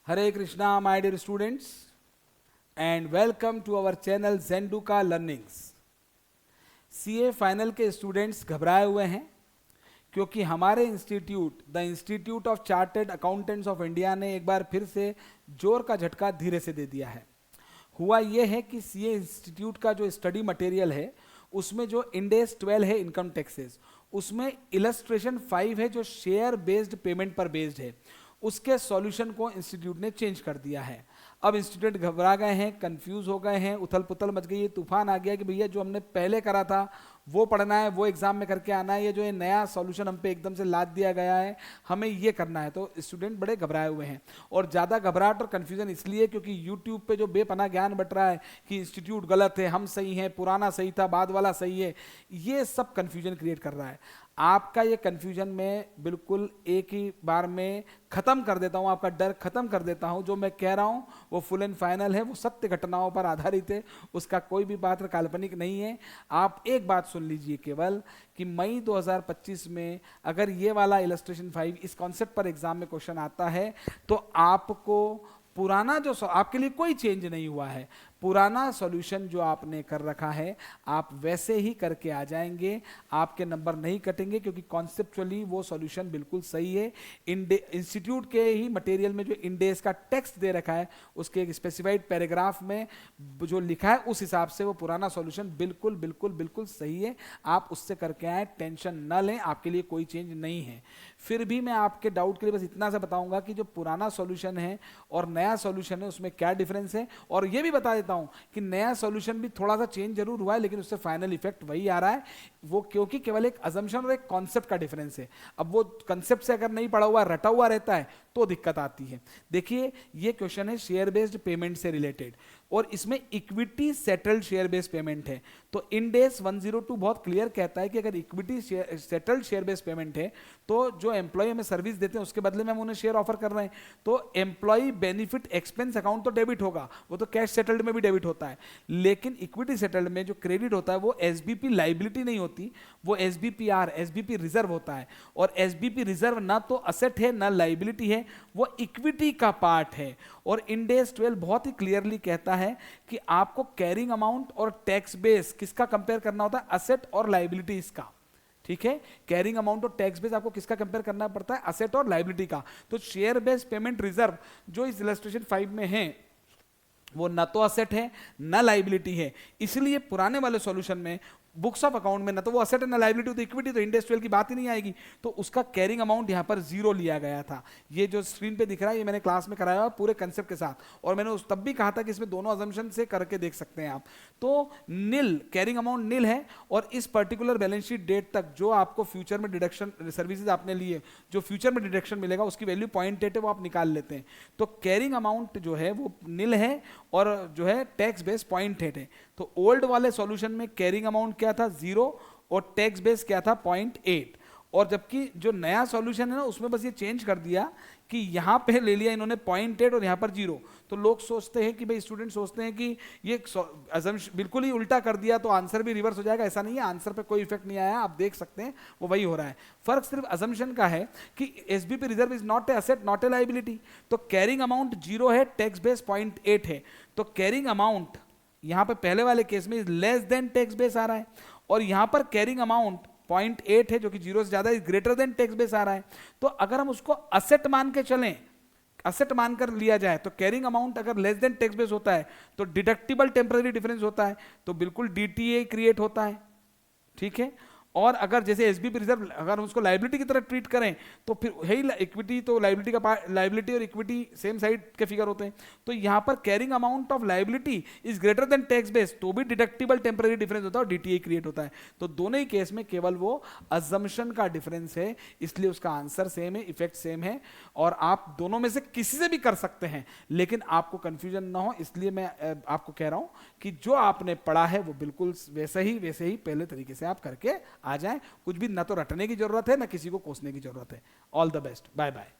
Hare Krishna, my dear students, and welcome to our channel Zenduka Learnings. CA final के students घबराए हुए हैं क्योंकि हमारे institute the institute of chartered accountants of India ने एक बार फिर से जोर का झटका धीरे से दे दिया है। हुआ ये है कि सीए इंस्टीट्यूट का जो स्टडी मटेरियल है उसमें जो इंडेस 12 है इनकम टैक्सेस, उसमें इलस्ट्रेशन 5 है जो शेयर बेस्ड पेमेंट पर बेस्ड है, उसके सॉल्यूशन को इंस्टीट्यूट ने चेंज कर दिया है। अब इंस्टीट्यूट घबरा गए हैं, कंफ्यूज हो गए हैं, उथल पुथल मच गई है, तूफान आ गया कि भैया जो हमने पहले करा था वो पढ़ना है, वो एग्जाम में करके आना है, ये जो ये नया सॉल्यूशन हम पे एकदम से लाद दिया गया है हमें ये करना है। तो स्टूडेंट बड़े घबराए हुए हैं और ज़्यादा घबराहट और कन्फ्यूजन इसलिए क्योंकि यूट्यूब पे जो बेपनाह ज्ञान बट रहा है कि इंस्टीट्यूट गलत है, हम सही हैं, पुराना सही था, बाद वाला सही है, ये सब कन्फ्यूजन क्रिएट कर रहा है। आपका ये कन्फ्यूजन मैं बिल्कुल एक ही बार में खत्म कर देता हूं, आपका डर खत्म कर देता हूं। जो मैं कह रहा हूं वो फुल एंड फाइनल है, वो सत्य घटनाओं पर आधारित है, उसका कोई भी पात्र काल्पनिक नहीं है। आप एक बात सुन लीजिए केवल कि मई 2025 में अगर ये वाला इलस्ट्रेशन 5 इस कॉन्सेप्ट पर एग्जाम में क्वेश्चन आता है तो आपको पुराना जो आपके लिए कोई चेंज नहीं हुआ है, पुराना सॉल्यूशन जो आपने कर रखा है आप वैसे ही करके आ जाएंगे, आपके नंबर नहीं कटेंगे क्योंकि कॉन्सेप्चुअली वो सॉल्यूशन बिल्कुल सही है। इंस्टीट्यूट के ही मटेरियल में जो इंडेस का टेक्स्ट दे रखा है उसके एक स्पेसिफाइड पैराग्राफ में जो लिखा है उस हिसाब से वो पुराना सॉल्यूशन बिल्कुल बिल्कुल बिल्कुल सही है। आप उससे करके आए, टेंशन न लें, आपके लिए कोई चेंज नहीं है। फिर भी मैं आपके डाउट के लिए बस इतना सा बताऊंगा कि जो पुराना सॉल्यूशन है और नया सॉल्यूशन है उसमें क्या डिफरेंस है, और ये भी बता देता हूं कि नया सॉल्यूशन भी थोड़ा सा चेंज जरूर हुआ है लेकिन उससे फाइनल इफेक्ट वही आ रहा है, वो क्योंकि केवल एक अजम्पशन और एक कॉन्सेप्ट का डिफरेंस है। अब वो कॉन्सेप्ट से अगर नहीं पढ़ा हुआ रटा हुआ रहता है तो दिक्कत आती है। देखिए ये क्वेश्चन है शेयर बेस्ड पेमेंट से रिलेटेड और इसमें equity settled share based payment है। तो इंडेस 102 बहुत क्लियर कहता है कि अगर equity settled share based payment है तो जो एम्प्लॉय हमें सर्विस देते हैं उसके बदले में हम उन्हें शेयर ऑफर कर रहे हैं, तो एम्प्लॉय बेनिफिट एक्सपेंस अकाउंट तो डेबिट होगा, वो तो कैश सेटल्ड में भी डेबिट होता है, लेकिन इक्विटी सेटल्ड में जो क्रेडिट होता है वो एसबीपी लाइबिलिटी नहीं होती, वो एसबीपीआर एसबीपी रिजर्व होता है। और एसबीपी रिजर्व ना तो असेट है ना लाइबिलिटी है, वो इक्विटी का पार्ट है। और इंडेस 12 बहुत ही क्लियरली कहता है कि आपको कैरिंग अमाउंट और टैक्स बेस किसका कंपेयर करना होता है, असेट और लाइबिलिटी इसका। ठीक है, कैरिंग अमाउंट और टैक्स बेस आपको किसका कंपेयर करना पड़ता है, असेट और लाइबिलिटी का। तो शेयर बेस्ड पेमेंट रिजर्व जो इस इलस्ट्रेशन 5 में है वो न तो असेट है न लाइबिलिटी है, इसलिए पुराने वाले सॉल्यूशन में बुक्स ऑफ अकाउंट में ना तो वो असेट है ना लाइबिलिटी, तो इक्विटी, तो इंडेस 12 की बात ही नहीं आएगी। तो उसका कैरिंग अमाउंट यहां पर 0 लिया गया था। ये जो स्क्रीन पे दिख रहा है ये मैंने क्लास में कराया पूरे कंसेप्ट के साथ, और मैंने उस तब भी कहा था कि इसमें दोनों अजम्पशन से करके देख सकते हैं आप। तो नील कैरिंग अमाउंट नील है, और इस पर्टिकुलर बैलेंस शीट डेट तक जो आपको फ्यूचर में डिडक्शन सर्विसेज आपने लिए जो फ्यूचर में डिडक्शन मिलेगा उसकी वैल्यू 0.8 है, वो आप निकाल लेते हैं। तो कैरिंग अमाउंट जो है वो नील है और जो है टैक्स बेस 0.8 है। तो ओल्ड वाले सॉल्यूशन में कैरिंग अमाउंट क्या था 0 और टैक्स बेस क्या था 0.8, और जबकि जो नया सॉल्यूशन है ना उसमें बस ये चेंज कर दिया कि यहां पे ले लिया इन्होंने 0.8 और यहां पर 0। तो लोग सोचते हैं कि भाई स्टूडेंट सोचते हैं कि ये बिल्कुल ही उल्टा कर दिया तो आंसर भी रिवर्स हो जाएगा, ऐसा नहीं है, आंसर पे कोई इफेक्ट नहीं आया, आप देख सकते हैं वो वही हो रहा है। फर्क सिर्फ अजम्पशन का है कि SBP reserve is not a asset not a liability. तो कैरिंग अमाउंट 0 है, टैक्स बेस 0.8 है, तो कैरिंग अमाउंट यहां पे पहले वाले केस में लेस देन टैक्स बेस आ रहा है, और यहां पर कैरिंग अमाउंट 0.8 है जो कि 0 से ज्यादा ग्रेटर देन टैक्स बेस आ रहा है। तो अगर हम उसको असेट मान के चलें, असेट मानकर लिया जाए तो कैरिंग अमाउंट अगर लेस देन टैक्स बेस होता है तो डिडक्टिबल टेम्पररी डिफरेंस होता है, तो बिल्कुल डीटीए क्रिएट होता है। ठीक है, और अगर जैसे एसबीपी रिजर्व अगर हम उसको लाइबिलिटी की तरह ट्रीट करें तो फिर है ही इक्विटी, तो लाइबिलिटी का लाइबिलिटी और इक्विटी सेम साइड के फिगर होते हैं। तो यहां पर carrying amount of liability is greater than tax base तो भी डिडक्टिबल टेम्पररी डिफरेंस होता है और डीटीए क्रिएट होता है। तो दोनों ही केस में केवल वो अजम्पशन का डिफरेंस है, इसलिए उसका आंसर सेम है, इफेक्ट सेम है, और आप दोनों में से किसी से भी कर सकते हैं, लेकिन आपको कंफ्यूजन ना हो इसलिए मैं आपको कह रहा हूं कि जो आपने पढ़ा है वो बिल्कुल वैसे ही पहले तरीके से आप करके आ जाएं। कुछ भी ना तो रटने की जरूरत है ना किसी को कोसने की जरूरत है। All the best, bye bye.